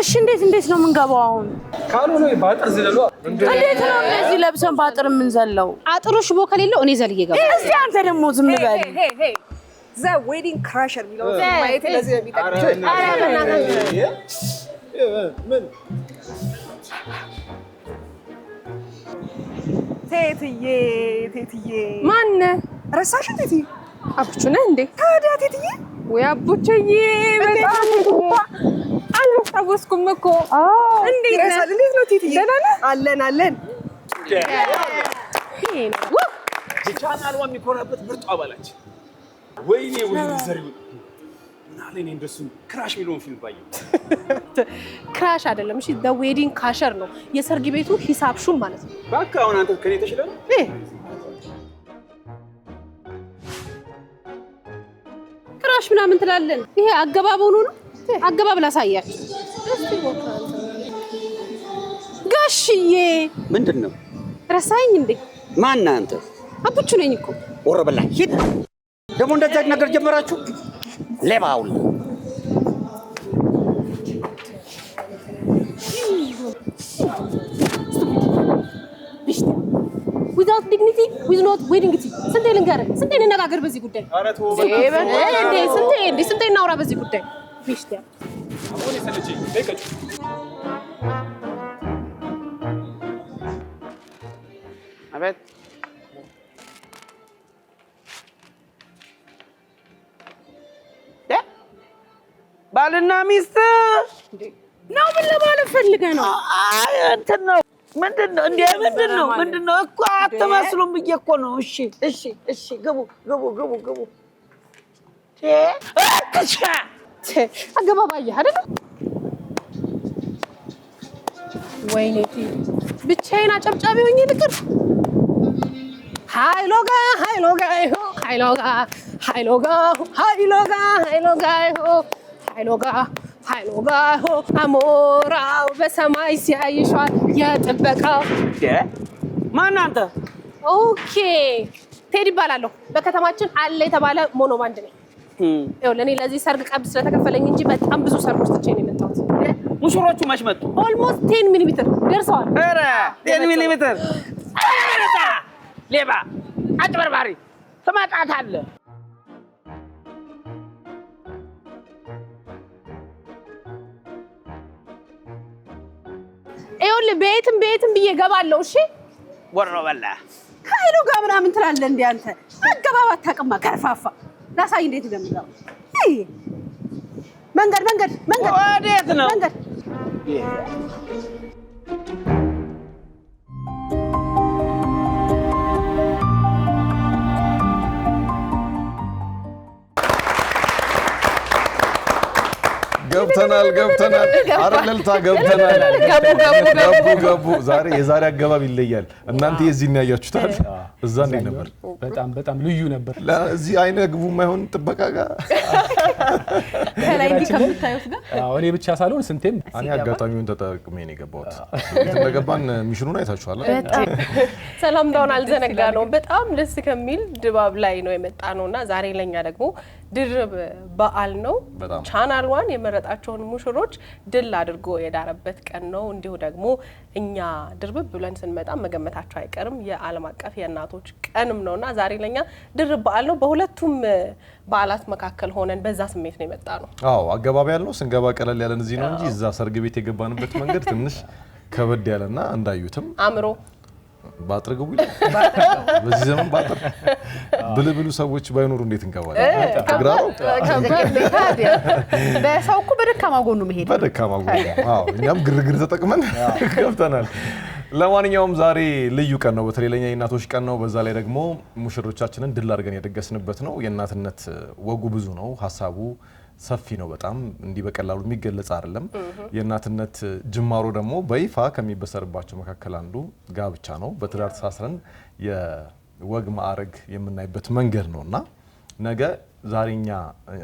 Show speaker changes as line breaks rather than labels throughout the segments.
እሺ እንዴት ነው የምንገባው አሁን?
ካልሆነ ባጥር ዝለሉ
እንዴት ነው እንደዚህ ለብሰን ባጥር የምንዘለው?
አጥሩ ሽቦ ከሌለው እኔ ዘልዬ ገባ።
እስቲ አንተ ደግሞ ዝም በል።
ዘ ዌዲንግ ክራሸር የሚለው ማየት ለዚህ የሚጠቅም
ምን
ቴትዬ
ማን
ረሳሽ ቴትዬ?
አብቹ ነህ እንዴ?
ታዲያ ቴትዬ
ወይ አቡቸዬ በጣም አልታወስኩም እኮ። እንዴት
ነው ቴትዬ? አለን
ቻናልዋ የሚኮራበት ምርጡ አባላች ወይኔ ዘሪው ናለኔ እንደሱ ክራሽ ሚሊዮን ፊልም ባየው።
ክራሽ አይደለም እሺ፣ ዘ ዌዲንግ ካሸር ነው የሰርግ ቤቱ ሂሳብ ሹም ማለት ነው።
ባካ አሁን አንተ ከኔ ተሽለህ
ክራሽ ምናምን ትላለን። ይሄ አገባብ ሆኖ ነው። አገባብ ላሳያችሁ እስቲ ቦታ ጋሽዬ።
ምንድነው?
ረሳኝ እንዴ?
ማን አንተ?
አቡቹ ነኝ እኮ።
ወረበላ ሂድ። ደግሞ እንደዛ ነገር ጀመራችሁ? ሌባውል
without dignity with not wedding it ስንቴ ልንገርህ? ስንቴ እንነጋገር በዚህ ጉዳይ?
ኧረ ተው
ስንቴ እናውራ በዚህ ጉዳይ? ቢሽታ
አሁን ሰለች ለቀጭ
አቤት ባልና ሚስት
ነው ምን ለማለት ፈልገህ ነው?
አይ እንትን ነው ምንድነው እንዴ? ምንድነው እኮ አትመስሉም ብዬ እኮ ነው። እሺ ግቡ
አገባባዬ አይደል? ወይኔ ብቻዬን አጨብጫቢ ሆኜ ልቅር። ሃይሎጋ አሞራው በሰማይ ሲያይሻል የጥበቃው
ማን አንተ?
ኦኬ ቴዲ እባላለሁ። በከተማችን አለ የተባለ ሞኖ ባንድ ነኝ። ለእኔ ለዚህ ሰርግ ቀብድ ስለተከፈለኝ እንጂ በጣም ብዙ ሰርጎች ትቼ ነው የመጣሁት።
ሙሽሮቹ መች መጡ?
ኦልሞስት 10 ሚሊ ሜትር ደርሰዋል።
ኧረ 10 ሚሊ ሜትር ሌባ አጭበርባሪ ትመጣታለህ።
ይኸውልህ ቤትም ብዬ እገባለሁ። እሺ
ወሮ በላ
ኃይሉ ጋር ምናምን ትላለህ እንዴ አንተ? አገባብ አታውቅማ ከርፋፋ። ላሳይ እንዴት እንደምገባ። መንገድ
ወዴት ነው?
መንገድ
ገብተናል። አረለልታ ገብተናል። ገቡ። የዛሬ አገባብ ይለያል። እናንተ የዚህ ነው ያያችሁታል። እዛ እንዴት ነበር?
በጣም ልዩ ነበር።
ለዚህ አይነ ግቡ የማይሆን ጥበቃ ጋር
ከላይ እንዲከምታዩት ጋር
እኔ ብቻ ሳልሆን ስንቴም
እኔ አጋጣሚውን ተጠቅሜ ነው የገባሁት። እንደገባን ሚሽኑን አይታችኋል።
ሰላምታውን አልዘነጋ ነው። በጣም ደስ ከሚል ድባብ ላይ ነው የመጣ ነውና ዛሬ ለኛ ደግሞ ድርብ በዓል ነው። ቻናል ዋን የመረጣቸውን ሙሽሮች ድል አድርጎ የዳረበት ቀን ነው። እንዲሁ ደግሞ እኛ ድርብ ብለን ስንመጣ መገመታቸው አይቀርም የዓለም አቀፍ የእናቶች ቀንም ነውና ዛሬ ለኛ ድርብ በዓል ነው። በሁለቱም በዓላት መካከል ሆነን በዛ ስሜት ነው የመጣ ነው።
አዎ አገባብ ያለው ስንገባ ቀለል ያለን እዚህ ነው እንጂ እዛ ሰርግ ቤት የገባንበት መንገድ ትንሽ ከበድ ያለና እንዳዩትም
አምሮ
ባጥር ግቡ በዚህ ዘመን ባጥር ብልብሉ ሰዎች ባይኖሩ እንዴት እንገባለን? ተግራው
በሰው እኮ በደካማ ጎኑ መሄድ
በደካማ ጎኑ። አዎ እኛም ግርግር ተጠቅመን ገብተናል። ለማንኛውም ዛሬ ልዩ ቀን ነው። በተለይ ለኛ የእናቶች ቀን ነው። በዛ ላይ ደግሞ ሙሽሮቻችንን ድል አድርገን የደገስንበት ነው። የእናትነት ወጉ ብዙ ነው። ሀሳቡ ሰፊ ነው። በጣም እንዲህ በቀላሉ የሚገለጽ አይደለም። የእናትነት ጅማሮ ደግሞ በይፋ ከሚበሰርባቸው መካከል አንዱ ጋብቻ ነው። በትዳር ተሳስረን የወግ ማዕረግ የምናይበት መንገድ ነውና ነገ ዛሬኛ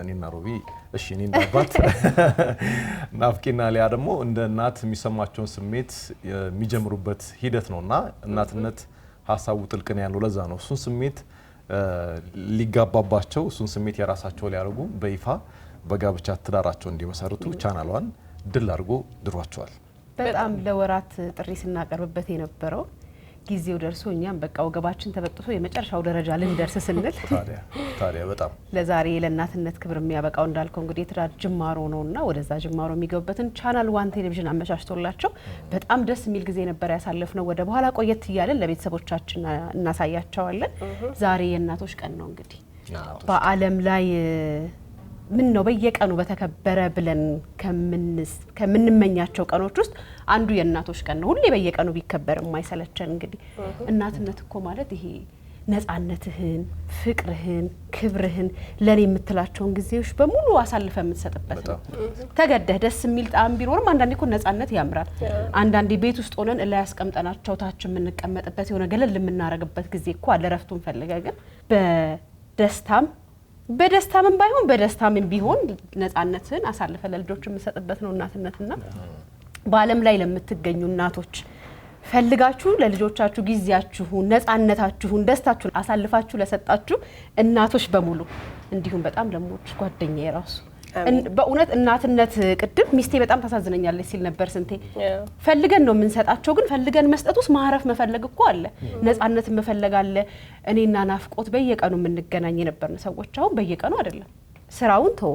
እኔና ሮቢ እሺ እኔ እንዳባት ናፍቄና ሊያ ደግሞ እንደ እናት የሚሰማቸውን ስሜት የሚጀምሩበት ሂደት ነውና እናትነት ሀሳቡ ጥልቅ ነው ያለው። ለዛ ነው እሱን ስሜት ሊጋባባቸው እሱን ስሜት የራሳቸው ሊያደርጉ በይፋ በጋብቻ ትዳራቸው እንዲመሰርቱ ቻናሏን ድል አድርጎ ድሯቸዋል።
በጣም ለወራት ጥሪ ስናቀርብበት የነበረው ጊዜው ደርሶ እኛም በቃ ወገባችን ተበጥሶ የመጨረሻው ደረጃ ልንደርስ ስንል
ታዲያ በጣም
ለዛሬ ለእናትነት ክብር የሚያበቃው እንዳልከው እንግዲህ የትዳር ጅማሮ ነውና ወደዛ ጅማሮ የሚገቡበትን ቻናል 1 ቴሌቪዥን አመቻችቶላቸው በጣም ደስ የሚል ጊዜ ነበር ያሳለፍነው። ወደ በኋላ ቆየት እያለን ለቤተሰቦቻችን እናሳያቸዋለን። ዛሬ የእናቶች ቀን ነው እንግዲህ በዓለም ላይ ምን ነው በየቀኑ በተከበረ ብለን ከምንመኛቸው ቀኖች ውስጥ አንዱ የእናቶች ቀን ነው። ሁሌ በየቀኑ ቢከበር የማይሰለቸን እንግዲህ እናትነት እኮ ማለት ይሄ ነፃነትህን፣ ፍቅርህን፣ ክብርህን ለኔ የምትላቸውን ጊዜዎች በሙሉ አሳልፈ የምትሰጥበት ነው። ተገደህ ደስ የሚል ጣም ቢኖርም አንዳንዴ እኮ ነፃነት ያምራል። አንዳንዴ ቤት ውስጥ ሆነን እላ ያስቀምጠናቸው ታች የምንቀመጥበት የሆነ ገለል የምናረግበት ጊዜ እኮ አለ። ረፍቱን ፈልገ ግን በደስታም ባይሆን በደስታም ቢሆን ነፃነትን አሳልፈ ለልጆች የምሰጥበት ነው እናትነትና በዓለም ላይ ለምትገኙ እናቶች ፈልጋችሁ ለልጆቻችሁ ጊዜያችሁን፣ ነፃነታችሁን፣ ደስታችሁን አሳልፋችሁ ለሰጣችሁ እናቶች በሙሉ እንዲሁም በጣም ለሞች ጓደኛዬ ራሱ በእውነት እናትነት ቅድም ሚስቴ በጣም ታሳዝነኛለች ሲል ነበር ስንቴ ፈልገን ነው የምንሰጣቸው። ግን ፈልገን መስጠቱስ ማረፍ መፈለግ እኮ አለ፣ ነፃነት መፈለግ አለ። እኔና ናፍቆት በየቀኑ የምንገናኝ የነበርን ሰዎች አሁን በየቀኑ አይደለም። ስራውን ተው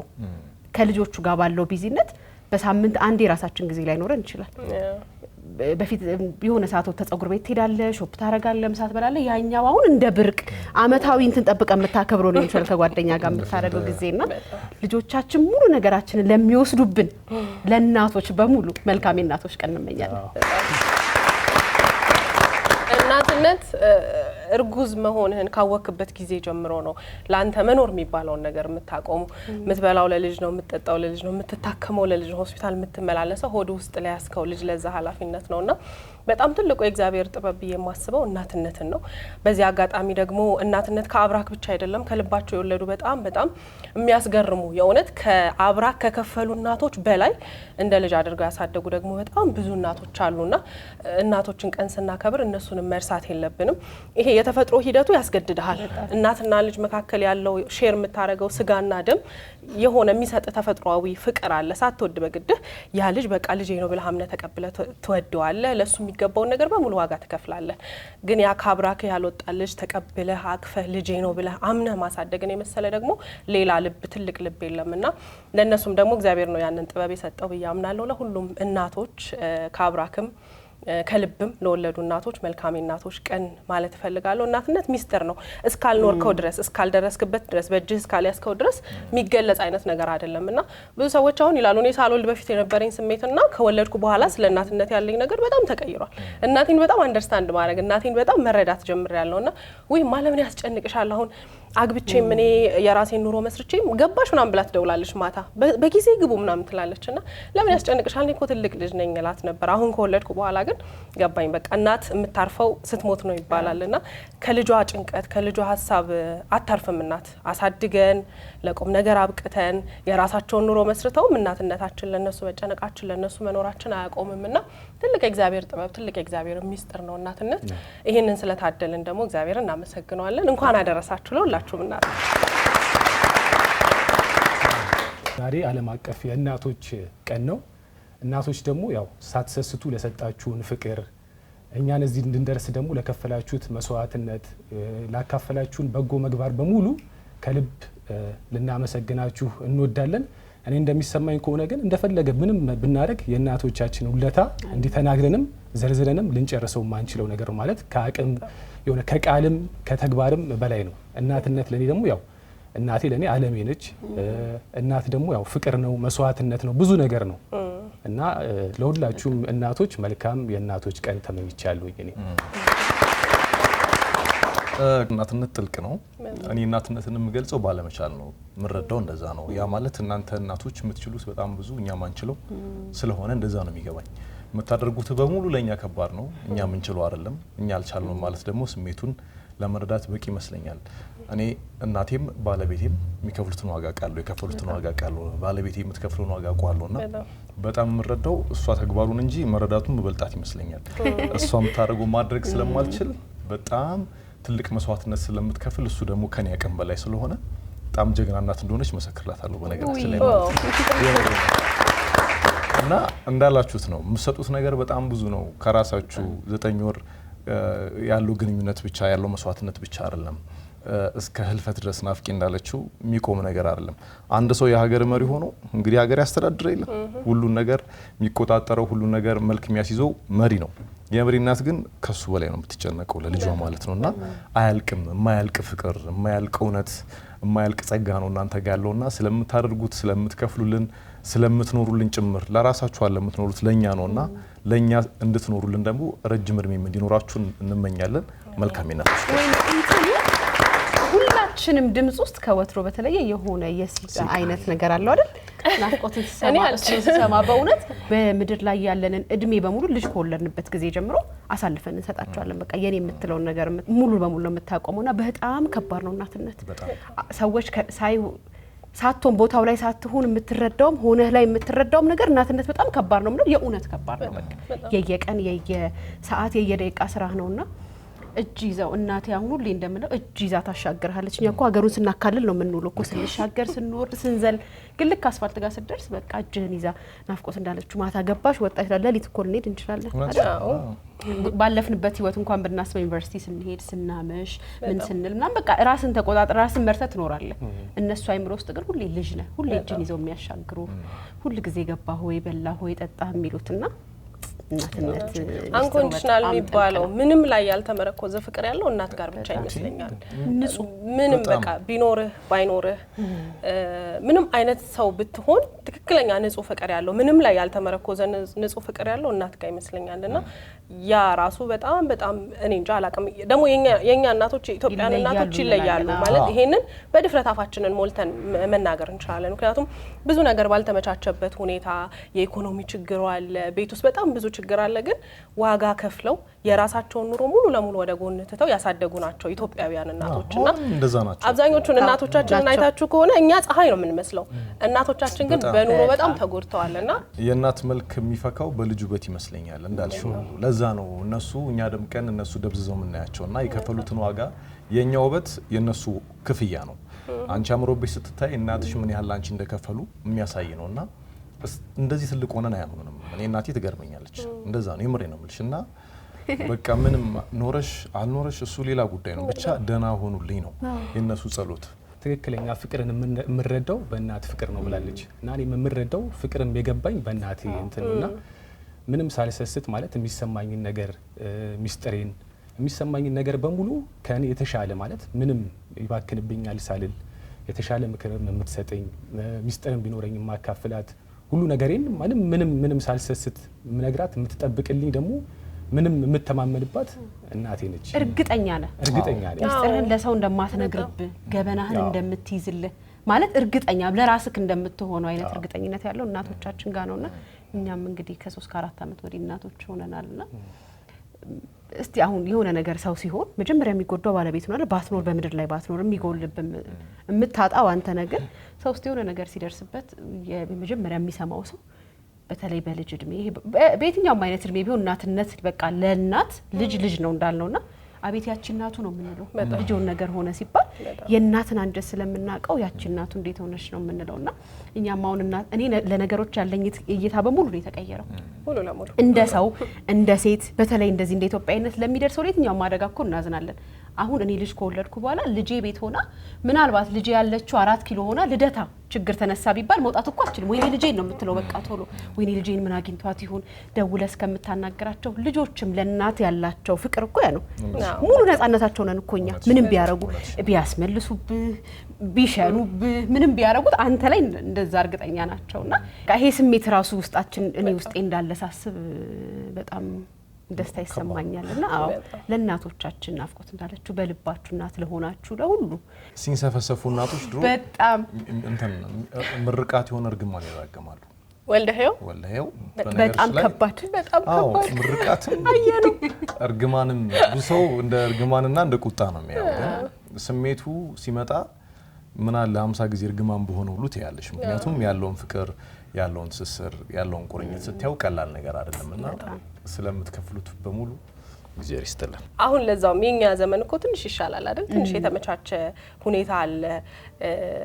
ከልጆቹ ጋር ባለው ቢዚነት በሳምንት አንዴ ራሳችን ጊዜ ላይ ኖረን ይችላል። በፊት የሆነ ሰዓት ተጸጉር ቤት ትሄዳለ፣ ሾፕ ታረጋለ፣ ምሳ ትበላለ። ያኛው አሁን እንደ ብርቅ አመታዊ እንትን ጠብቀ የምታከብረው ነው ይችላል ከጓደኛ ጋር የምታረገው ጊዜና ልጆቻችን ሙሉ ነገራችንን ለሚወስዱብን ለእናቶች በሙሉ መልካም እናቶች ቀን እንመኛለን። እናትነት እርጉዝ መሆንህን ካወክበት ጊዜ ጀምሮ ነው ላንተ መኖር የሚባለውን ነገር የምታቆሙ። ምትበላው ለልጅ ነው፣ የምትጠጣው ለልጅ ነው፣ የምትታከመው ለልጅ ነው፣ ሆስፒታል የምትመላለሰው ሆድ ውስጥ ላይ ያስከው ልጅ ለዛ ኃላፊነት ነውና በጣም ትልቁ የእግዚአብሔር ጥበብ የማስበው እናትነትን ነው። በዚህ አጋጣሚ ደግሞ እናትነት ከአብራክ ብቻ አይደለም፣ ከልባቸው የወለዱ በጣም የሚያስገርሙ የእውነት ከአብራክ ከከፈሉ እናቶች በላይ እንደ ልጅ አድርገው ያሳደጉ ደግሞ በጣም ብዙ እናቶች አሉና እናቶችን ቀን ስናከብር እነሱን መርሳት የለብንም። ይሄ የተፈጥሮ ሂደቱ ያስገድዳል። እናትና ልጅ መካከል ያለው ሼር የምታረገው ስጋና ደም የሆነ የሚሰጥ ተፈጥሯዊ ፍቅር አለ። ሳትወድ በግድህ ያ ልጅ በቃ ልጄ ነው ብለህ አምነህ ተቀብለህ ትወደዋለህ። ለሱ የሚገባውን ነገር በሙሉ ዋጋ ትከፍላለህ። ግን ያ ካብራክ ያልወጣ ልጅ ተቀብለህ አቅፈህ ልጄ ነው ብለህ አምነህ ማሳደግን የመሰለ ደግሞ ሌላ ልብ ትልቅ ልብ የለምና ለነሱም ደግሞ እግዚአብሔር ነው ያንን ጥበብ የሰጠው ብዬ አምናለሁ። ለሁሉም እናቶች ካብራክም ከልብም ለወለዱ እናቶች መልካም እናቶች ቀን ማለት ፈልጋለሁ። እናትነት ሚስጥር ነው። እስካልኖርከው ድረስ እስካልደረስክበት ድረስ በእጅህ እስካልያዝከው ድረስ የሚገለጽ አይነት ነገር አይደለምና ብዙ ሰዎች አሁን ይላሉ እኔ ሳልወልድ በፊት የነበረኝ ስሜትና ከወለድኩ በኋላ ስለ እናትነት ያለኝ ነገር በጣም ተቀይሯል። እናቴን በጣም አንደርስታንድ ማድረግ እናቴን በጣም መረዳት ጀምሬያለሁና ወይ ማለምን ያስጨንቅሻል አሁን አግብቼም እኔ የራሴን ኑሮ መስርቼም ገባሽ ምናምን ብላ ትደውላለች ማታ በጊዜ ግቡ ምናምን ትላለችና ለምን ያስጨንቅሻል እኔ እኮ ትልቅ ልጅ ነኝ እላት ነበር። አሁን ከወለድኩ በኋላ ግን ገባኝ በቃ እናት የምታርፈው ስትሞት ነው ይባላልና ከልጇ ጭንቀት ከልጇ ሀሳብ አታርፍም። እናት አሳድገን ለቁም ነገር አብቅተን የራሳቸውን ኑሮ መስርተው እናትነታችን ለነሱ መጨነቃችን ለነሱ መኖራችን አያቆምምና ትልቅ የእግዚአብሔር ጥበብ ትልቅ የእግዚአብሔር ሚስጥር ነው እናትነት። ይሄንን ስለታደልን ደግሞ እግዚአብሔርን እናመሰግናለን። እንኳን አደረሳችሁ ለሁላችሁም እናት።
ዛሬ ዓለም አቀፍ የእናቶች ቀን ነው። እናቶች ደግሞ ያው ሳትሰስቱ ለሰጣችሁን ፍቅር እኛን እዚህ እንድንደርስ ደግሞ ለከፈላችሁት መስዋዕትነት ላካፈላችሁን በጎ ምግባር በሙሉ ከልብ ልናመሰግናችሁ እንወዳለን። እኔ እንደሚሰማኝ ከሆነ ግን እንደፈለገ ምንም ብናረግ የእናቶቻችን ውለታ እንዲተናግረንም ዘርዝረንም ልንጨርሰው ማንችለው ነገር ማለት ከአቅም የሆነ ከቃልም ከተግባርም በላይ ነው። እናትነት ለኔ ደግሞ ያው እናቴ ለኔ ዓለሜ ነች። እናት ደግሞ ያው ፍቅር ነው፣ መስዋዕትነት ነው፣ ብዙ ነገር ነው እና ለሁላችሁም እናቶች መልካም የእናቶች ቀን ተመኝቻለሁ። እኔ
እናትነት ጥልቅ ነው። እኔ እናትነትን የምገልጸው ባለመቻል ነው፣ ምረዳው እንደዛ ነው። ያ ማለት እናንተ እናቶች የምትችሉት በጣም ብዙ እኛ ማንችለው ስለሆነ እንደዛ ነው የሚገባኝ። የምታደርጉት በሙሉ ለኛ ከባድ ነው፣ እኛ ምንችለው አይደለም። እኛ አልቻልንም ማለት ደግሞ ስሜቱን ለመረዳት በቂ ይመስለኛል። እኔ እናቴም ባለቤቴም የሚከፍሉትን ዋጋ ቃለው የከፈሉትን ዋጋ ቃለው ባለቤቴ የምትከፍሉን ዋጋ ቃለውና በጣም ምረዳው እሷ ተግባሩን እንጂ መረዳቱን በበልጣት ይመስለኛል። እሷ የምታደርገው ማድረግ ስለማልችል በጣም ትልቅ መስዋዕትነት ስለምትከፍል እሱ ደግሞ ከኔ አቅም በላይ ስለሆነ በጣም ጀግና እናት እንደሆነች መሰክርላታለሁ። በነገራችን ላይ እና እንዳላችሁት ነው የምትሰጡት ነገር በጣም ብዙ ነው ከራሳችሁ 9 ወር ያለው ግንኙነት ብቻ ያለው መስዋዕትነት ብቻ አይደለም እስከ ህልፈት ድረስ ናፍቂ እንዳለችው የሚቆም ነገር አይደለም አንድ ሰው የሀገር መሪ ሆኖ እንግዲህ ሀገር ያስተዳድር የለ ሁሉን ነገር የሚቆጣጠረው ሁሉን ነገር መልክ የሚያስይዘው መሪ ነው የመሪ እናት ግን ከሱ በላይ ነው የምትጨነቀው ለልጇ ማለት ነውና አያልቅም የማያልቅ ፍቅር የማያልቅ እውነት የማያልቅ ጸጋ ነው እናንተ ጋር ያለውና ስለምታደርጉት ስለምትከፍሉልን ስለምትኖሩልን ጭምር ለራሳችሁ አለ የምትኖሩት ለኛ ነውና ለኛ እንድትኖሩልን ደግሞ ረጅም እድሜ እንዲኖራችሁ እንመኛለን መልካም ይናፍሽ
ሁላችንም ድምጽ ውስጥ ከወትሮ በተለየ የሆነ የሲጋ አይነት ነገር አለው አይደል ናፍቆትን ሰማ በእውነት በምድር ላይ ያለንን እድሜ በሙሉ ልጅ ከወለድንበት ጊዜ ጀምሮ አሳልፈን እንሰጣቸዋለን በቃ የኔ የምትለው ነገር ሙሉ በሙሉ የምታቆመውና በጣም ከባድ ነው እናትነት ሰዎች ሳትሆን ቦታው ላይ ሳትሆን የምትረዳውም ሆነህ ላይ የምትረዳውም ነገር እናትነት በጣም ከባድ ነው ማለት የእውነት ከባድ ነው በቃ የየቀን የየሰዓት የየደቂቃ ስራ ነውና እጅ ይዘው እናቴ አሁን ሁሌ እንደምለው እጅ ይዛ ታሻግርሃለች እኛ እኮ ሀገሩን ስናካልል ነው የምንውለው እኮ ስንሻገር ስንወርድ ስንዘል ግን ልክ አስፋልት ጋር ስትደርስ በቃ እጅህን ይዛ ናፍቆት እንዳለችው ማታ ገባሽ ወጣሽ ለሊት እኮ ልንሄድ እንችላለን ባለፍንበት ህይወት እንኳን ብናስበው ዩኒቨርሲቲ ስንሄድ ስናመሽ ምን ስንል ምናምን በቃ ራስን ተቆጣጥራ ራስን መርተህ ትኖራለህ እነሱ አይምሮ ውስጥ ግን ሁሌ ልጅ ነህ ሁሌ እጅን ይዘው የሚያሻግሩ ሁሉ ጊዜ ገባ ሆይ በላ ሆይ ጠጣ የሚሉትና እናትነት
አንኮንዲሽናል የሚባለው ምንም ላይ ያልተመረኮዘ ፍቅር ያለው እናት ጋር ብቻ ይመስለኛል ንጹህ ምንም በቃ ቢኖርህ ባይኖርህ ምንም አይነት ሰው ብትሆን ትክክለኛ ንጹህ ፍቅር ያለው ምንም ላይ ያልተመረኮዘ ንጹህ ፍቅር ያለው እናት ጋር ይመስለኛልና ያ ራሱ በጣም በጣም እኔ እንጃ አላቀም ደግሞ የኛ እናቶች የኢትዮጵያን እናቶች ይለያሉ ማለት ይሄንን በድፍረት አፋችንን ሞልተን መናገር እንችላለን ምክንያቱም ብዙ ነገር ባልተመቻቸበት ሁኔታ የኢኮኖሚ ችግር አለ ቤት ውስጥ በጣም ብዙ ችግር አለ ግን ዋጋ ከፍለው የራሳቸውን ኑሮ ሙሉ ለሙሉ ወደ ጎን ትተው ያሳደጉ ናቸው ኢትዮጵያውያን እናቶችና
እንደዛ ናቸው
አብዛኞቹን እናቶቻችንን አይታችሁ ከሆነ እኛ ፀሐይ ነው የምንመስለው እናቶቻችን ግን በኑሮ በጣም ተጎድተዋልና
የእናት መልክ የሚፈካው በልጁ በት ይመስለኛል እንዳልሽው ለዛ ነው እነሱ እኛ ደምቀን እነሱ ደብዝዘው ምናያቸውና የከፈሉትን ዋጋ የኛ ውበት የነሱ ክፍያ ነው አንቺ አምሮብሽ ስትታይ እናትሽ ምን ያህል አንቺ እንደከፈሉ የሚያሳይ ነውና እንደዚህ ትልቅ ሆነን አያምኑንም እኔ እናቴ ትገርመኛለች እንደዛ ነው የምሬ ነው የምልሽና በቃ ምንም ኖረሽ አልኖረሽ እሱ ሌላ ጉዳይ ነው ብቻ ደና ሆኑልኝ ነው የነሱ ጸሎት
ትክክለኛ ፍቅርን የምንረዳው በእናት ፍቅር ነው ብላለች እና እኔ የምንረዳው ፍቅርም የገባኝ በእናቴ እንትንና ምንም ሳልሰስት ማለት የሚሰማኝን ነገር ሚስጥሬን የሚሰማኝን ነገር በሙሉ ከኔ የተሻለ ማለት ምንም ይባክንብኛል ሳልል የተሻለ ምክር የምትሰጠኝ ሚስጥርን ቢኖረኝ ማካፈላት ሁሉ ነገሬን ምንም ሳልሰስት ምነግራት የምትጠብቅልኝ ደግሞ ምንም የምተማመንባት እናቴ ነች እርግጠኛ ነኝ ሚስጥርህን ለሰው እንደማትነግርብህ ገበናህን እንደምትይዝልህ ማለት እርግጠኛ ለራስህ እንደምትሆነው አይነት እርግጠኝነት ያለው እናቶቻችን ጋር ነውና እኛም እንግዲህ ከ3 ከ4 አመት ወዲህ እናቶች ሆነናልና እስቲ አሁን የሆነ ነገር ሰው ሲሆን መጀመሪያ የሚጎዳው ባለቤት ነው አይደል ባትኖር በመድር ላይ ባትኖር የሚጎልብም የምታጣው አንተ ነገር ሰው እስቲ የሆነ ነገር ሲደርስበት የመጀመሪያ የሚሰማው ሰው በተለይ በልጅ እድሜ በየትኛውም አይነት እድሜ ቢሆን እናትነት በቃ ለእናት ልጅ ነው እንዳልነውና አቤት ያቺ እናቱ ነው የምንለው ልጅውን ነገር ሆነ ሲባል የእናትን አንጀት ስለምናቀው ያቺ እናቱ እንዴት ሆነሽ ነው የምንለውና እኛም አሁን እናት እኔ ለነገሮች ያለኝ እይታ በሙሉ ነው የተቀየረው
ሙሉ ለሙሉ
እንደ ሰው እንደ ሴት በተለይ እንደዚህ እንደ ኢትዮጵያዊነት ለሚደርሰው ለየትኛው ማደጋ እኮ እናዝናለን አሁን እኔ ልጅ ከወለድኩ በኋላ ልጄ ቤት ሆና ምናልባት ልጄ ያለችው 4 ኪሎ ሆና ልደታ ችግር ተነሳ ቢባል መውጣት እኮ አትችልም ወይኔ ልጄን ነው የምትለው በቃ ቶሎ ወይኔ ልጄን ምን አግኝቷት ይሁን ደውለስ ከምታናገራቸው ልጆችም ለእናት ያላቸው ፍቅር እኮ ያ ነው ሙሉ ነፃነታቸው ነን እኮ እኛ ምንም ቢያረጉ ቢያስመልሱብህ ቢሸኑብህ ምንም ቢያረጉት አንተ ላይ እንደዛ እርግጠኛ ናቸውና ይሄ ስሜት ራሱ ውስጣችን እኔ ውስጤ እንዳለሳስብ በጣም ደስታ ይሰማኛልና አዎ ለእናቶቻችን ናፍቆት እንዳለችው በልባችሁ እናት ለሆናችሁ ለሁሉ
ሲንሰፈሰፉ እናቶች ድሮ
በጣም
እንትን ምርቃት የሆነ እርግማን ያራገማሉ ወልደሄው
በጣም ከባድ
ምርቃት አየሩ እርግማንም ሰው እንደ እርግማንና እንደ ቁጣ ነው የሚያየው ስሜቱ ሲመጣ ምን አለ 50 ጊዜ እርግማን በሆነ ሁሉ ትያለሽ ምክንያቱም ያለውን ፍቅር ያለውን ትስስር ያለውን ቁርኝት ስትያው ቀላል ነገር አይደለምና ስለምትከፍሉት በሙሉ እግዚአብሔር ይስጥልን።
አሁን ለዛውም የኛ ዘመን እኮ ትንሽ ይሻላል አይደል? ትንሽ የተመቻቸ ሁኔታ አለ።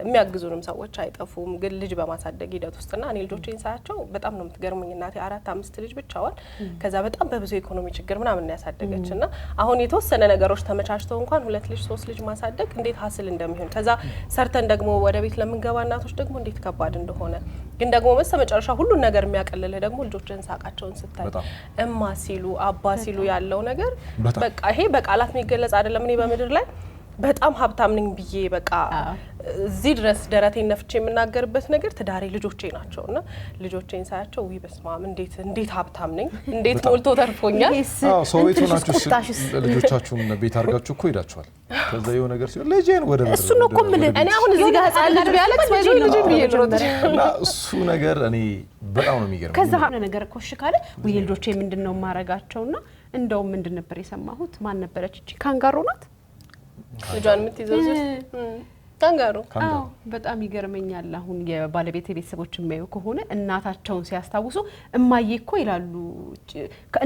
የሚያግዙንም ሰዎች አይጠፉም። ግን ልጅ በማሳደግ ሂደት ውስጥና እኔ ልጆቼን ሳያቸው በጣም ነው የምትገርሙኝ። እናቴ 4-5 ልጅ ብቻዋን ከዛ በጣም በብዙ ኢኮኖሚ ችግር ምናምን ያሳደገችና አሁን የተወሰነ ነገሮች ተመቻችተው እንኳን 2 ልጅ 3 ልጅ ማሳደግ እንዴት ሀስል እንደሚሆን ከዛ ሰርተን ደግሞ ወደ ቤት ለምንገባ እናቶች ደግሞ እንዴት ከባድ እንደሆነ ግን ደግሞ መጨረሻ ሁሉን ነገር የሚያቀልልህ ደግሞ ልጆችን ሳቃቸውን ስታይ እማ ሲሉ አባ ሲሉ ያለው ነገር በቃ ይሄ በቃላት የሚገለጽ አይደለም። እኔ በምድር ላይ በጣም ሀብታም ነኝ ብዬ በቃ እዚህ ድረስ ደረቴን ነፍቼ የምናገርበት ነገር ትዳሬ ልጆቼ ናቸውና ልጆቼን ሳያቸው ወይ በስማም እንዴት ሀብታም ነኝ እንዴት ሞልቶ ተርፎኛል።
ሰው ቤት ሆናችሁ ልጆቻችሁን ቤት አድርጋችሁ እኮ ሄዳችኋል። ከዛ የሆነ ነገር ሲሆን ልጄን ወደ
እሱ ነው እኮ ምን እኔ አሁን እዚህ ጋር ህፃን ልጅ ቢያለቅስ ወይ ልጅ ብዬ እና
እሱ ነገር እኔ በጣም ነው የሚገርመው።
ከዛ ነገር ኮሽ ካለ ወይ ልጆቼ ምንድነው ማረጋቸውና እንደው ምንድን ነበር የሰማሁት ማን ነበረች እቺ ካንጋሮ ናት
ልጇን የምትይዘው ካንጋሮ
በጣም ይገርመኛል። አሁን የባለቤት ቤተሰቦች የሚያዩ ከሆነ እናታቸውን ሲያስታውሱ እማዬ እኮ ይላሉ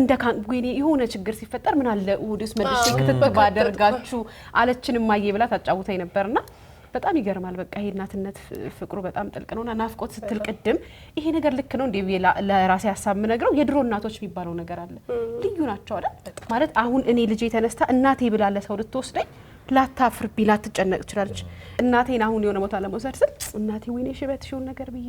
እንደ ካንጉኔ የሆነ ችግር ሲፈጠር ምን አለ ወደስ መልሼ ክትትል ባደርጋችሁ አለችን እማዬ ብላ ታጫውተኝ ነበርና በጣም ይገርማል። በቃ ይሄ እናትነት ፍቅሩ በጣም ጥልቅ ነውና ናፍቆት ስትል ቅድም ይሄ ነገር ልክ ነው እንዴ ለራሴ ሐሳብ ምነግረው የድሮ እናቶች የሚባለው ነገር አለ ልዩ ናቸው አይደል? ማለት አሁን እኔ ልጄ ተነስታ እናቴ ብላ ለሰው ልትወስደኝ ላታፍር ቢላ ትጨነቅ ይችላልች። እናቴን አሁን የሆነ ቦታ ለመውሰድ ስል እናቴ ወይኔ ሽበትሽውን ነገር ብዬ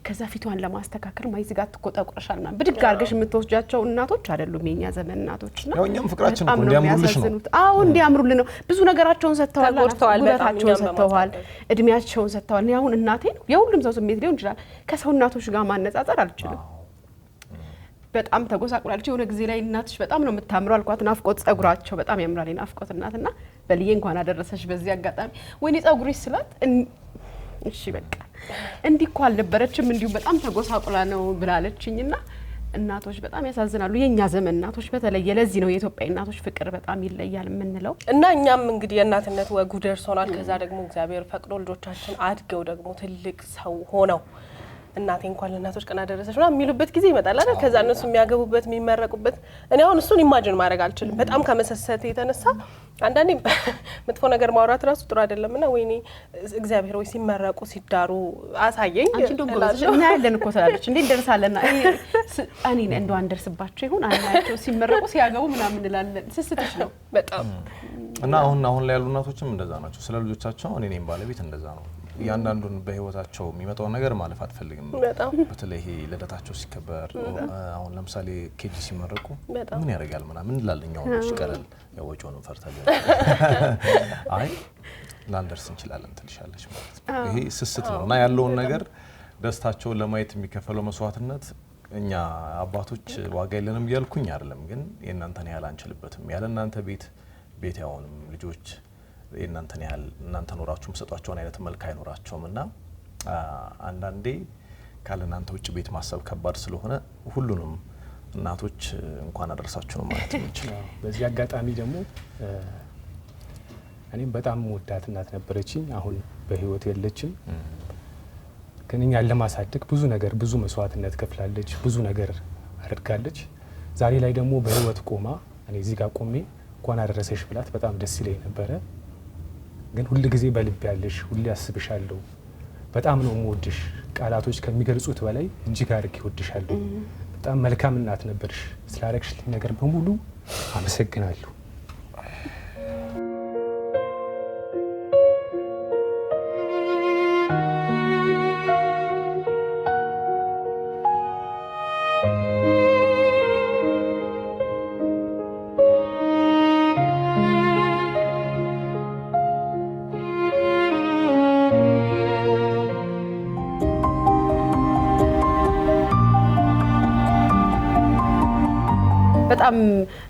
ከዛ ፊቷን ለማስተካከል ማይዝጋት ተቆጣቁረሻልና ብድግ አርገሽ የምትወስጃቸው እናቶች አይደሉም የኛ ዘመን እናቶችና
ያው እኛም ፍቅራችን እኮ እንዲያምሩልሽ ነው።
አዎ እንዲያምሩልን ነው። ብዙ ነገራቸውን ሰጥተዋል፣ ጉልበታቸውን ሰጥተዋል፣ እድሜያቸውን ሰጥተዋል። እኔ አሁን እናቴ ነው የሁሉም ሰው ስሜት ሊሆን ይችላል ከሰው እናቶች ጋር ማነጻጸር አልችልም። በጣም ተጎሳቁላለች። የሆነ ጊዜ ላይ እናትሽ በጣም ነው የምታምረው አልኳት። ናፍቆት ጸጉራቸው በጣም ያምራል። ናፍቆት እናትና በልዬ እንኳን አደረሰሽ በዚህ አጋጣሚ ወይኔ ጸጉርሽ ስላት እሺ በቃ እንዲህ እኮ አልነበረችም እንዲሁ በጣም ተጎሳቁላ ነው ብላለችኝና እናቶች በጣም ያሳዝናሉ። የኛ ዘመን እናቶች በተለየ ለዚህ ነው የኢትዮጵያ እናቶች ፍቅር በጣም ይለያል የምንለው እና
እኛም እንግዲህ የእናትነት ወጉ ደርሶናል። ከዛ ደግሞ እግዚአብሔር ፈቅዶ ልጆቻችን አድገው ደግሞ ትልቅ ሰው ሆነው እናቴ እንኳን ለእናቶች ቀን አደረሰሽ ምናምን የሚሉበት ጊዜ ይመጣል አይደል? ከዛ እነሱ የሚያገቡበት የሚመረቁበት እኔ አሁን እሱን ኢማጂን ማድረግ አልችልም። በጣም ከመሰሰት የተነሳ አንዳንዴ መጥፎ ነገር ማውራት ራሱ ጥሩ አይደለምና ወይኔ እግዚአብሔር ወይ ሲመረቁ ሲዳሩ አሳየኝ
አንቺ እንደው እና ያለን እኮ ስላለች እንዴ እንደርሳለና እኔ እንደው አንደርስባቸው ይሁን አላቸው ሲመረቁ ሲያገቡ ምናምን እንላለን። ስስትሽ ነው
በጣም
እና አሁን ላይ ያሉ እናቶችም እንደዛ ናቸው። ስለ ልጆቻቸው እኔ ነኝ ባለቤት እንደዛ ነው። ያንዳንዱን በህይወታቸው የሚመጣው ነገር ማለፍ አትፈልግም። በተለይ ይሄ ልደታቸው ሲከበር አሁን ለምሳሌ ኬጂ ሲመረቁ ምን ያደርጋል ምናምን እንላለኛው ይቀራል ያወጪውን ፈርታለን አይ ላንደርስ እንችላለን ትልሻለች ማለት ነው። ይሄ ስስት ነው እና ያለውን ነገር ደስታቸውን ለማየት የሚከፈለው መስዋዕትነት እኛ አባቶች ዋጋ የለንም ያልኩኝ አይደለም፣ ግን የእናንተን ያህል አንችልበትም። ያለ እናንተ ቤት ያውንም ልጆች የእናንተን ያህል እናንተ ኖራችሁም ሰጧቸውን አይነት መልክ አይኖራቸውም እና አንዳንዴ ካለ እናንተ ውጭ ቤት ማሰብ ከባድ ስለሆነ ሁሉንም እናቶች እንኳን አደረሳችሁ ነው ማለት እንችላለን።
በዚህ አጋጣሚ ደግሞ እኔም በጣም ወዳት እናት ነበረችኝ፣ አሁን በህይወት የለችም። ግን እኛን ለማሳደግ ብዙ መስዋዕትነት ከፍላለች፣ ብዙ ነገር አድርጋለች። ዛሬ ላይ ደግሞ በህይወት ቆማ እኔ እዚህ ጋር ቆሜ እንኳን አደረሰሽ ብላት በጣም ደስ ይለኝ ነበረ። ግን ሁሉ ጊዜ በልብ ያለሽ ሁሉ ያስብሻለሁ። በጣም ነው የምወድሽ። ቃላቶች ከሚገልጹት በላይ እጅግ አድርጌ እወድሻለሁ። በጣም መልካም እናት ነበርሽ። ስላደረግሽልኝ ነገር በሙሉ አመሰግናለሁ።
በጣም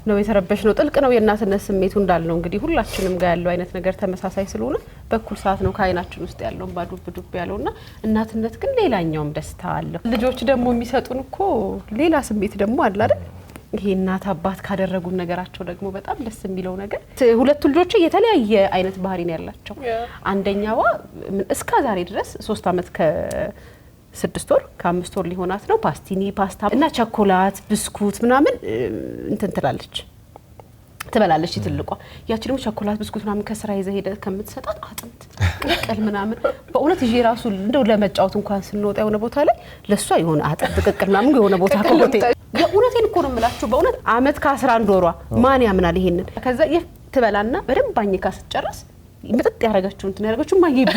ነው የተረበሽ ነው ጥልቅ ነው የእናትነት ስሜቱ እንዳልነው እንግዲህ ሁላችንም ጋር ያለው አይነት ነገር ተመሳሳይ ስለሆነ በኩል ሰዓት ነው ካይናችን ውስጥ ያለው ባዱብ ያለውና እናትነት ግን ሌላኛውም ደስታ አለው። ልጆች ደግሞ የሚሰጡን እኮ ሌላ ስሜት ደግሞ አለ አይደል? ይሄ እናት አባት ካደረጉን ነገራቸው ደግሞ በጣም ደስ የሚለው ነገር ሁለቱ ልጆች የተለያየ አይነት ባህሪ ነው ያላቸው። አንደኛዋ እስከ ዛሬ ድረስ 3 አመት ከ6 ወር ከ5 ወር ሊሆናት ነው ፓስቲኒ ፓስታ እና ቸኮላት ብስኩት ምናምን እንትን ትላለች
ትበላለች ትልቋ ያቺ ደግሞ ቸኮላት ብስኩት ምናምን ከስራ ይዘህ ሄደ ከምትሰጣት አጥንት ቅቅል ምናምን በእውነት ይዤ ራሱ እንደው ለመጫወት እንኳን ስንወጣ የሆነ ቦታ ላይ ለሷ የሆነ አጥንት ቅቅል ምናምን የሆነ ቦታ ከሆቴ የእውነቴን እኮ ነው የምላችሁ በእውነት አመት ከ11 ወሯ ማን ያምናል ይሄንን ከዛ ትበላና በደንብ ባኝካ ስትጨርስ ምጥጥ ያረጋችሁ እንትን ያረጋችሁ ማይሄዱ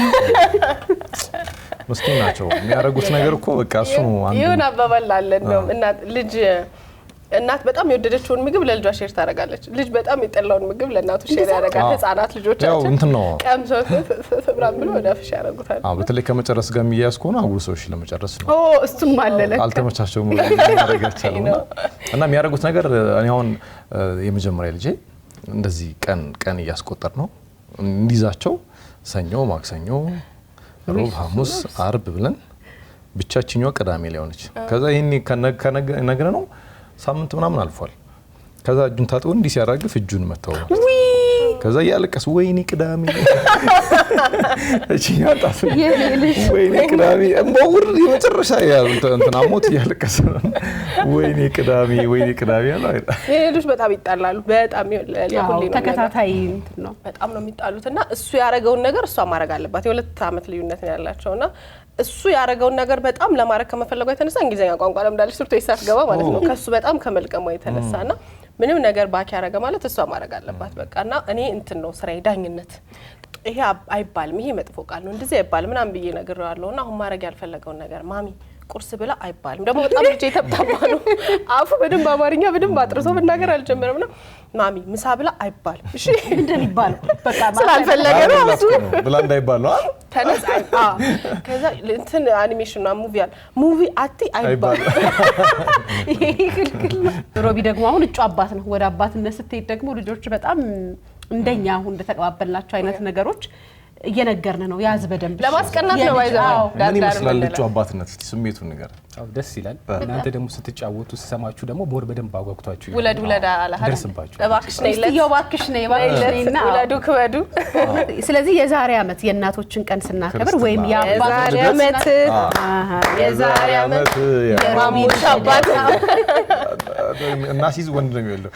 መስኪን ናቸው የሚያረጉት ነገር እኮ በቃ እሱ ነው አንዱ
ይሁን አባባል አለ ነው እናት በጣም የወደደችውን ምግብ ለልጇ ሼር ታደርጋለች ልጅ በጣም የጠላውን ምግብ ለእናቱ ሼር ያደርጋል ህፃናት ልጆቻቸው
እንትን ነው
ቀምሰው ተብራም ብሎ ወዳፍሽ ያደርጉታል
በተለይ ከመጨረስ ጋር የሚያያዝ ከሆነ አጉርሰውሽ ለመጨረስ ነው
እሱም አለለ
አልተመቻቸውም ያደርጋቻለውና እና የሚያደርጉት ነገር እኔ አሁን የመጀመሪያ ልጄ እንደዚህ ቀን እያስቆጠር ነው እንዲዛቸው ሰኞ ማክሰኞ ሮብ ሐሙስ አርብ ብለን ብቻችኛው ቅዳሜ ላይ ሆነች ከዛ ይሄን ከነገረ ነው ሳምንት ምናምን አልፏል ከዛ እጁን ታጥቦ እንዲ ሲያራግፍ እጁን መተው ከዛ ያለቀስ ወይኔ ቅዳሜ እቺ ያጣፍ ወይኔ ቅዳሜ እንቦር የመጨረሻ እንትና ሞት ያለቀስ ወይኔ ቅዳሜ ያለው
ልጅ በጣም ይጣላሉ በጣም ለሁሉ ነው
ተከታታይ እንትን ነው
በጣም ነው የሚጣሉትና እሱ ያረጋውን ነገር እሷ ማረግ አለባት የሁለት አመት ልዩነት ነው ያላቸውና እሱ ያረጋውን ነገር በጣም ለማረግ ከመፈለጉ የተነሳ እንግሊዘኛ ቋንቋ ለምዳለች ሱርቶ ይሳትገባ ማለት ነው ከሱ በጣም ከመልቀሙ የተነሳና ምንም ነገር ባክ ያረጋ ማለት እሷ ማረግ አለባት በቃና እኔ እንትን ነው ስራዬ ዳኝነት ይሄ አይባልም ይሄ መጥፎ ቃል ነው እንደዚህ አይባልም ምናም ብዬ ነግሬዋለሁና አሁን ማረግ ያልፈለገውን ነገር ማሚ ቁርስ ብላ አይባልም ደግሞ በጣም ልጅ የተጣባ ነው አፉ በደንብ አማርኛ በደንብ አጥርቶ መናገር አልጀመረምና ማሚ ምሳ ብላ አይባልም እሺ እንደሚባል በቃ ስላልፈለገ ነው እሱ
ብላ እንዳይባል ነው
ተነስ ከዛ እንትን አኒሜሽን ነው ሙቪ አቲ አይባል
ይሄ ክልክል ሮቢ ደግሞ አሁን እጩ አባት ነው ወደ አባትነት ስትሄድ ደግሞ ልጆች በጣም እንደኛ አሁን እንደተቀባበልናቸው አይነት ነገሮች እየነገርን ነው ያዝ በደንብ
ለማስቀናት ነው ባይዛው
ምን ይመስላል ልጅ አባትነት ስሜቱን ነገር
ደስ ይላል እናንተ ደግሞ ስትጫወቱ ሲሰማችሁ ደግሞ ሞር በደንብ አጓግቷችሁ
ውለድ አላህ
ደርስባችሁ
እባክሽ ነይለት
ነይና
ውለዱ ክበዱ
ስለዚህ የዛሬ አመት የእናቶችን ቀን ስናከብር ወይም
የዛሬ አመት የማሙሽ አባት
እናሲዝ ወንድ ነው የሚወለው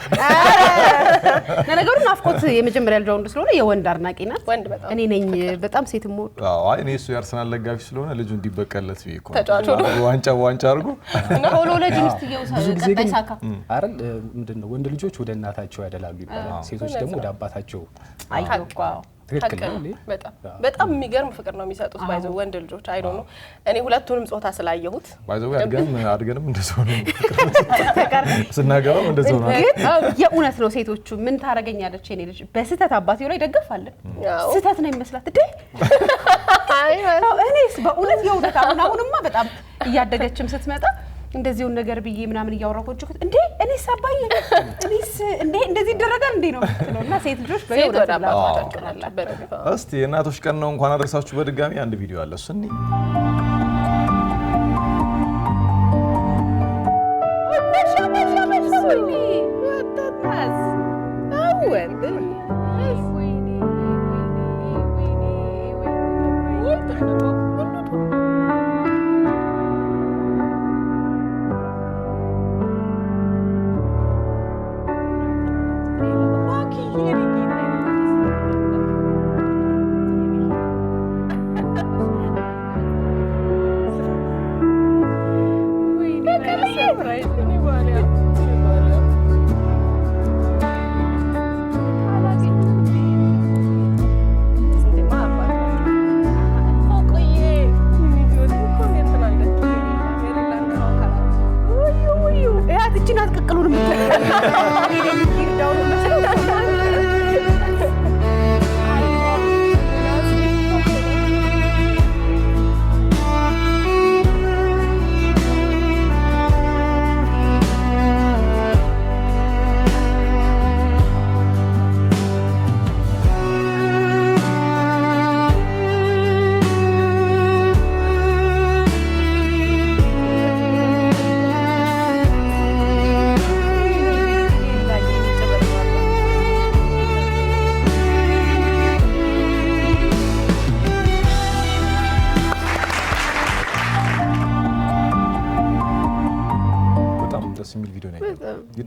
ነገሩ ናፍቆት የመጀመሪያ ልጅ ወንድ ስለሆነ የወንድ አድናቂ ናት
ወንድ በጣም
እኔ ነኝ በጣም ሴት ሞድ
አይ እኔ እሱ ያርሰናል ለጋፊ ስለሆነ ልጁ እንዲበቀለት ቢቆ ዋንጫ አርጉ
ቶሎ ለጂኒስት ይውሳል ቀጣይ ሳካ
አይደል ምንድነው ወንድ ልጆች ወደ እናታቸው ያደላሉ ይባላል ሴቶች ደግሞ ወደ አባታቸው
አይቋው
ትክክል ነው በጣም የሚገርም ፍቅር ነው የሚሰጡት ባይዘው ወንድ ልጆች አይ ዶንት ኖ እኔ ሁለቱንም ጾታ ስላየሁት
ባይዘው አድገንም እንደዛው ነው ስናገባው እንደዛው ነው
የእውነት ነው ሴቶቹ ምን ታረጋኛለች እኔ ልጅ በስተት አባቴው ላይ ደገፋለ ስተት ነው የሚመስላት እንዴ እኔስ በእውነት የእውነት አሁንማ በጣም እያደገችም ስትመጣ እንደዚህው ነገር ብዬ ምናምን እያወራኮችኩት እንዴ እኔስ አባዬ እኔስ እንዴ እንደዚህ ይደረጋል እንዴ ነው እና ሴት ልጆች በእውነት አባታቸው አላበረከው
እስቲ እናቶች ቀን ነው እንኳን አደረሳችሁ በድጋሚ አንድ ቪዲዮ አለ እሱኒ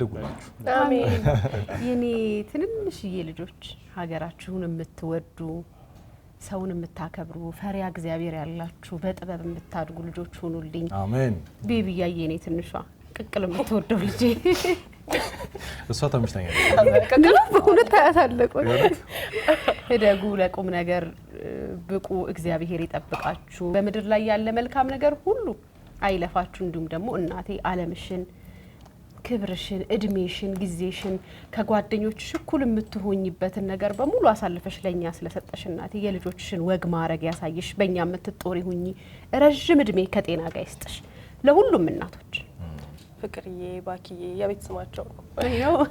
ይደጉላችሁ።
አሜን።
የኔ ትንንሽዬ ልጆች ሀገራችሁን የምትወዱ ሰውን የምታከብሩ ፈሪያ እግዚአብሔር ያላችሁ በጥበብ የምታድጉ ልጆች ሆኑልኝ።
አሜን።
ቤቢያዬ የኔ ትንሿ ቅቅል የምትወደው ልጄ
እሷ ተምሽተኛል።
ቅቅል በእውነት ታያታለቁ። እደጉ፣ ለቁም ነገር ብቁ፣ እግዚአብሔር ይጠብቃችሁ። በምድር ላይ ያለ መልካም ነገር ሁሉ አይለፋችሁ። እንዲሁም ደግሞ እናቴ ዓለምሽን፣ ክብርሽን፣ እድሜሽን፣ ጊዜሽን ከጓደኞችሽ እኩል የምትሆኝበትን ነገር በሙሉ አሳልፈሽ ለኛ ስለሰጠሽ እናቴ የልጆችሽን ወግ ማረግ ያሳይሽ። በእኛ የምትጦሪ ሁኚ። ረዥም እድሜ ከጤና ጋር ይስጥሽ። ለሁሉም እናቶች
ፍቅርዬ፣ ባኪዬ የቤት ስማቸው ነው።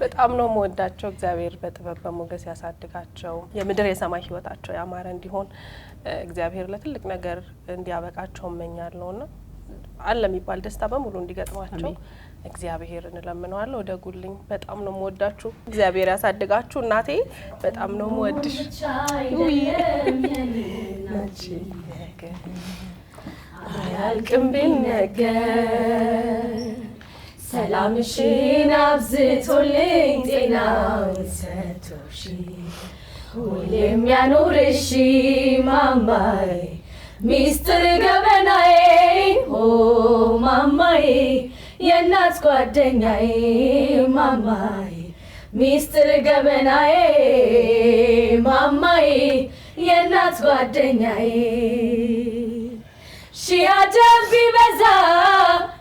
በጣም ነው የምወዳቸው። እግዚአብሔር በጥበብ በሞገስ ያሳድጋቸው። የምድር የሰማይ ህይወታቸው ያማረ እንዲሆን እግዚአብሔር ለትልቅ ነገር እንዲያበቃቸው እመኛለሁና አለ የሚባል ደስታ በሙሉ እንዲገጥማቸው እግዚአብሔር እንለምነዋለሁ። ወደጉልኝ። በጣም ነው የምወዳችሁ። እግዚአብሔር ያሳድጋችሁ። እናቴ በጣም ነው የምወድሽ። አያልቅም ቢነገር ሰላምሽን አብዝቶልኝ ጤናውን ሰጥቶሽ ሁሌም ያኑርሽ ማማዬ ሚስጥር ገበናዬ ኦ ማማዬ የእናት ጓደኛዬ ማማዬ ሚስጥር ገበናዬ ማማዬ የእናት ጓደኛዬ ሺህ አጀብ ቢበዛ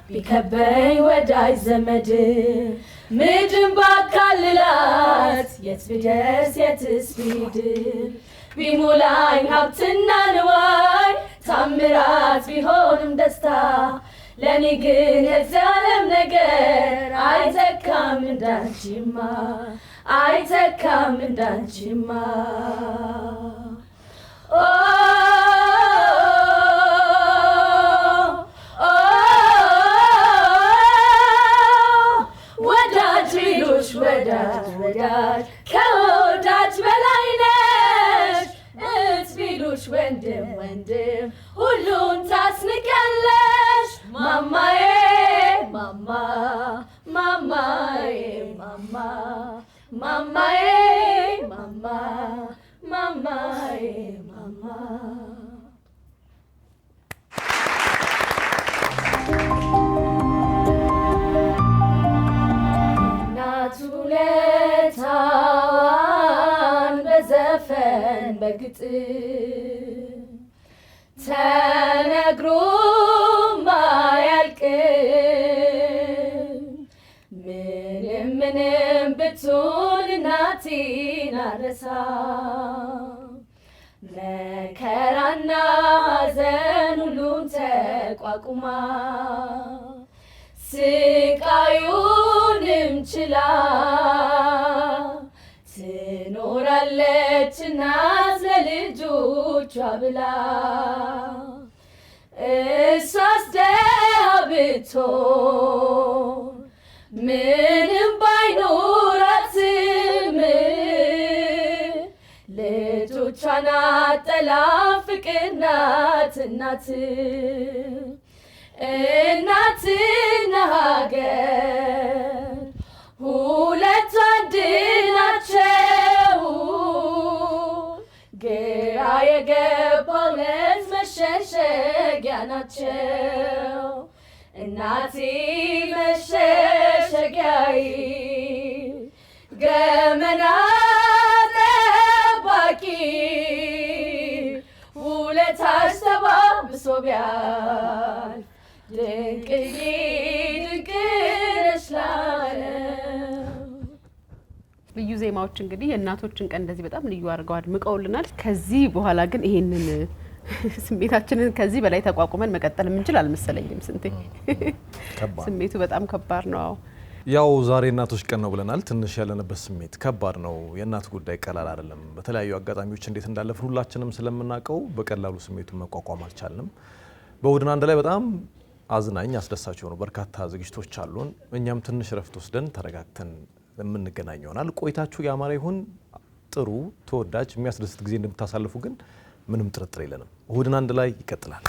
ቢከበኝ ወዳጅ ዘመድ ምድርን ባካልላት የት ብደርስ የትስ ብሄድ ቢሞላኝ ሀብትና ንዋይ ታምራት ቢሆንም ደስታ ለኔ ግን የዚህ ዓለም ነገር አይተካም እንዳንቺማ አይተካም እንዳንቺማ ወዳጅ ቢሉሽ ወዳጅ ወዳጅ ከወዳጅ በላይ ነሽ እህት ቢሉሽ ወንድም ወንድም ሁሉን ታስንቂያለሽ ማማዬ ማማ ማማዬ ማማ ማማዬ ማማ ማማዬ ማማ ውለታዋን በዘፈን በግጥም ተነግሮ ማያልቅም ምንም ምንም ብትሆን እናቴን አልረሳም መከራና ሐዘን ሁሉን ተቋቁማ ስቃዩንም ችላ ትኖራለች እናት ለልጆቿ ብላ እሷስ ደሃ ብትሆን ምንም ባይኖራትም ልጆቿን አጥላ ፍቅር ናት እናት እናትና ሀገር ሁለቱ አንድ ናቸው። ግራ የገባው ለት መሸሸጊያ ናቸው። እናቴ መሸሸጊያዬ ገመና ጠባቂ ውለታሽ ተባብሶ ቢያልፍ ድንቅዬ ድንቅ ነሽ ላለው።
ልዩ ዜማዎች እንግዲህ የእናቶችን ቀን እንደዚህ በጣም ልዩ አድርገው አድምቀውልናል። ከዚህ በኋላ ግን ይሄንን ስሜታችንን ከዚህ በላይ ተቋቁመን መቀጠል የምንችል አልመሰለኝም። ስንቴ ስሜቱ በጣም ከባድ ነው።
ያው ዛሬ እናቶች ቀን ነው ብለናል። ትንሽ ያለንበት ስሜት ከባድ ነው። የእናት ጉዳይ ቀላል አይደለም። በተለያዩ አጋጣሚዎች እንዴት እንዳለፍን ሁላችንም ስለምናውቀው በቀላሉ ስሜቱን መቋቋም አልቻልንም። በቡድን አንድ ላይ በጣም አዝናኝ አስደሳች የሆኑ በርካታ ዝግጅቶች አሉን። እኛም ትንሽ ረፍት ወስደን ተረጋግተን የምንገናኝ ይሆናል። ቆይታችሁ ያማረ ይሁን። ጥሩ ተወዳጅ የሚያስደስት ጊዜ እንደምታሳልፉ ግን ምንም ጥርጥር የለንም። እሁድን አንድ ላይ ይቀጥላል።